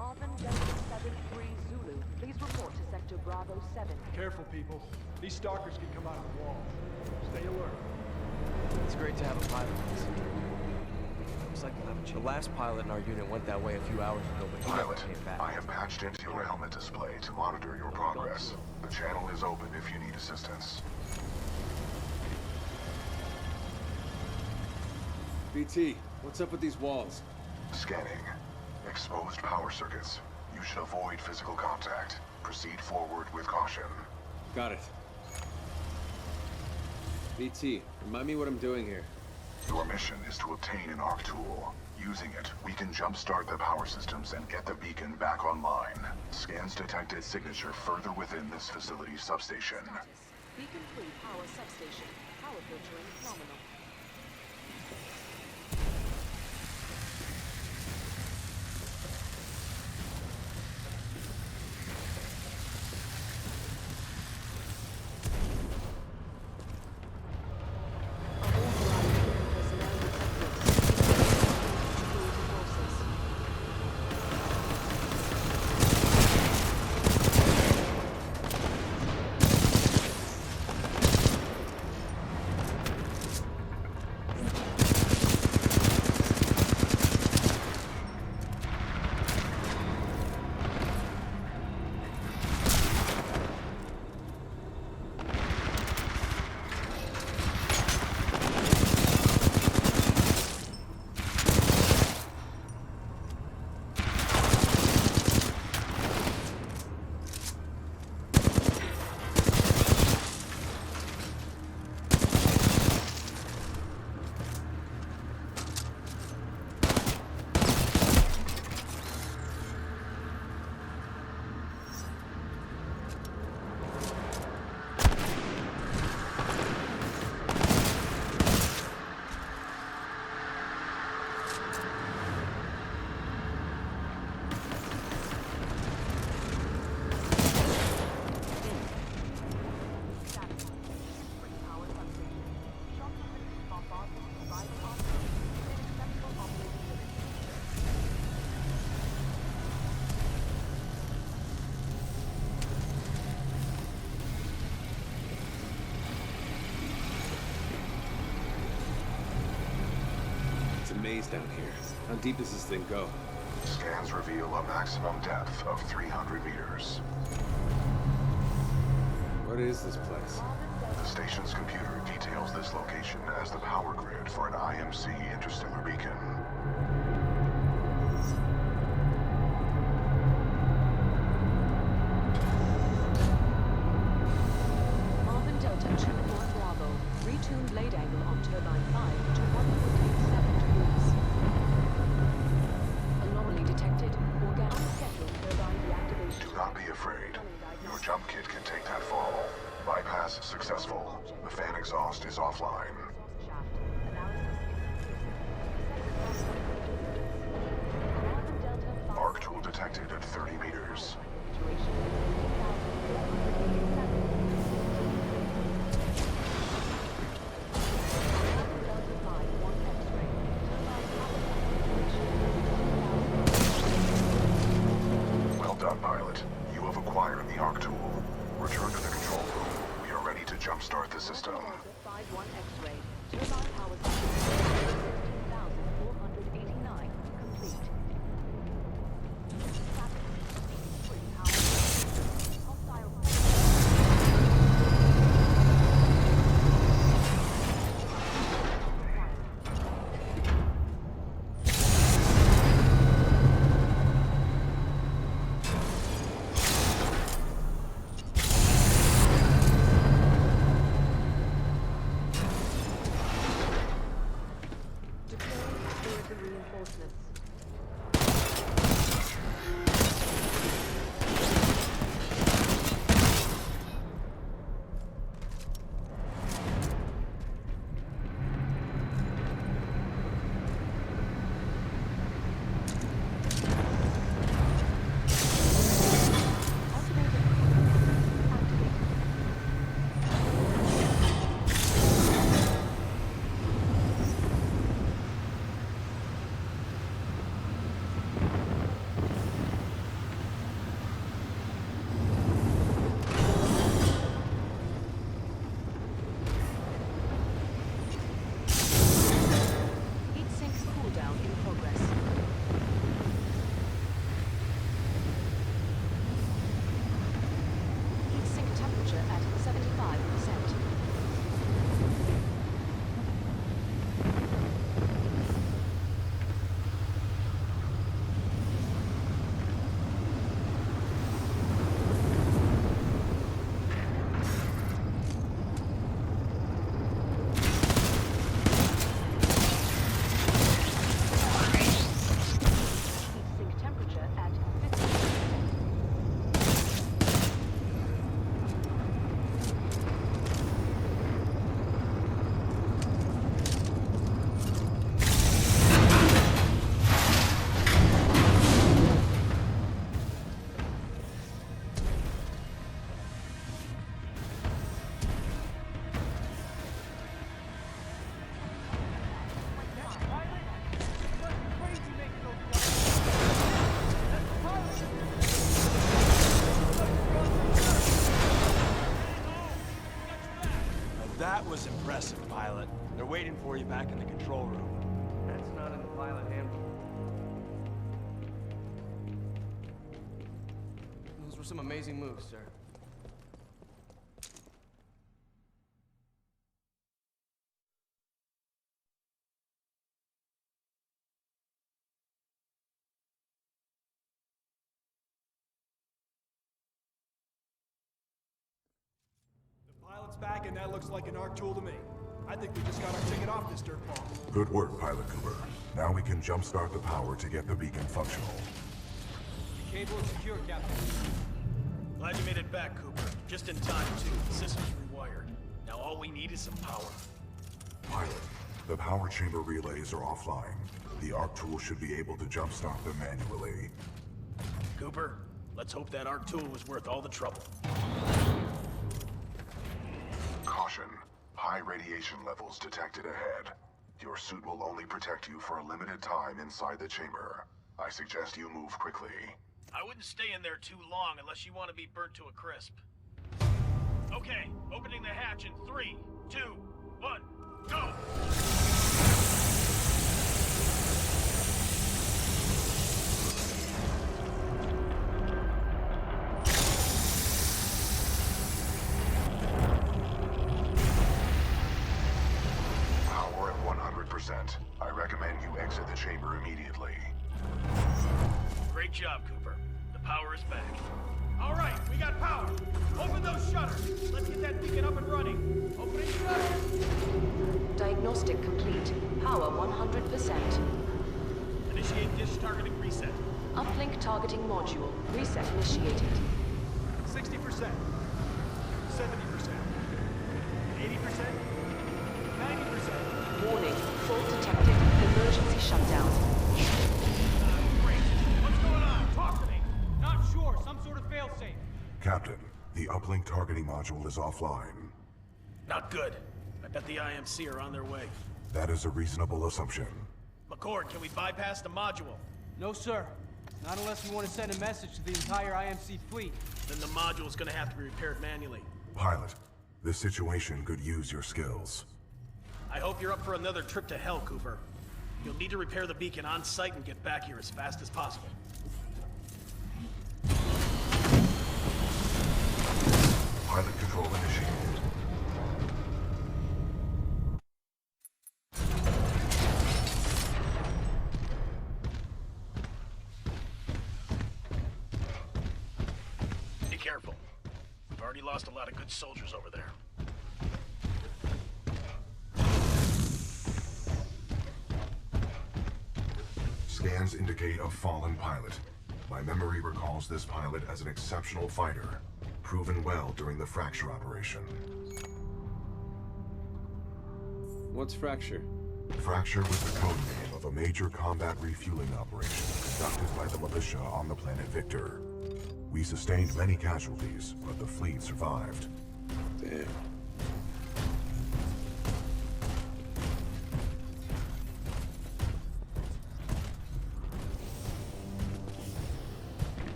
Marvin Delta 7-3 Zulu, please report to Sector Bravo 7. Careful, people. These stalkers can come out of the walls. Stay alert. It's great to have a pilot on this sector. Looks like we'll have a chance. The last pilot in our unit went that way a few hours ago, but he never came back. I have patched into your helmet display to monitor your progress. The channel is open if you need assistance. BT, what's up with these walls? Scanning. Exposed power circuits. You should avoid physical contact. Proceed forward with caution. Got it. BT, remind me what I'm doing here. Your mission is to obtain an ARC tool. Using it, we can jumpstart the power systems and get the beacon back online. Scans detected signature further within this facility's substation. Beacon 3 power substation. Power filtering nominal. Maze down here. How deep does this thing go? Scans reveal a maximum depth of 300 meters. What is this place? The station's computer details this location as the power grid for an IMC interstellar beacon. Marvin Delta 2-1 Bravo. Retune blade angle on turbine 5 to 1.87 degrees. Anomaly detected. Organic schedule turbine deactivation. Do not be afraid. Your jump kit can take that fall. Bypass successful. The fan exhaust is offline. ARC tool detected at 30 meters. Well done, pilot. You have acquired the ARC tool. Return to the control room. We are ready to jumpstart the system. 5-1 X-ray. Turbine power system 16,489 complete. pilot. They're waiting for you back in the control room. That's not in the pilot handbook. Those were some amazing moves, sir. The pilot's back, and that looks like an ARC tool to me. I think we just got our ticket off this dirtball. Good work, Pilot Cooper. Now we can jumpstart the power to get the beacon functional. The cable is secure, Captain. Glad you made it back, Cooper. Just in time, too. The system's rewired. Now all we need is some power. Pilot, the power chamber relays are offline. The ARC tool should be able to jumpstart them manually. Cooper, let's hope that ARC tool was worth all the trouble. Caution. High radiation levels detected ahead. Your suit will only protect you for a limited time inside the chamber. I suggest you move quickly. I wouldn't stay in there too long unless you want to be burnt to a crisp. Okay, opening the hatch in 3, 2, 1, go! Power at 100%. I recommend you exit the chamber immediately. Great job, Cooper. The power is back. All right, we got power. Open those shutters. Let's get that beacon up and running. Opening shutters. Diagnostic complete. Power 100%. Initiate dish targeting reset. Uplink targeting module. Reset initiated. 60%. 70%. 80%. 90%. Warning. Fault detected. Emergency shutdown. Great. What's going on? Talk to me. Not sure. Some sort of failsafe. Captain, the uplink targeting module is offline. Not good. I bet the IMC are on their way. That is a reasonable assumption. McCord, can we bypass the module? No, sir. Not unless we want to send a message to the entire IMC fleet. Then the module's gonna have to be repaired manually. Pilot, this situation could use your skills. I hope you're up for another trip to hell, Cooper. You'll need to repair the beacon on site and get back here as fast as possible. Pilot control initiated. Be careful. We've already lost a lot of good soldiers over there. Scans indicate a fallen pilot. My memory recalls this pilot as an exceptional fighter, proven well during the Fracture operation. What's Fracture? Fracture was the code name of a major combat refueling operation conducted by the Militia on the planet Victor. We sustained many casualties, but the fleet survived. Damn.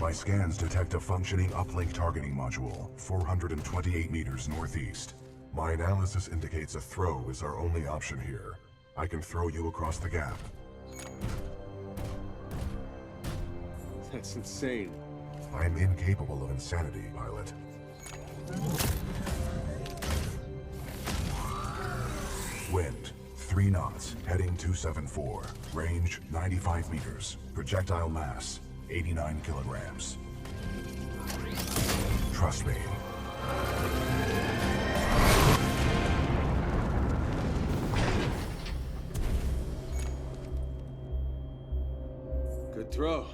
My scans detect a functioning uplink targeting module, 428 meters northeast. My analysis indicates a throw is our only option here. I can throw you across the gap. That's insane. I'm incapable of insanity, pilot. Wind, 3 knots, heading 274. Range, 95 meters. Projectile mass, 89 kilograms. Trust me. Good throw.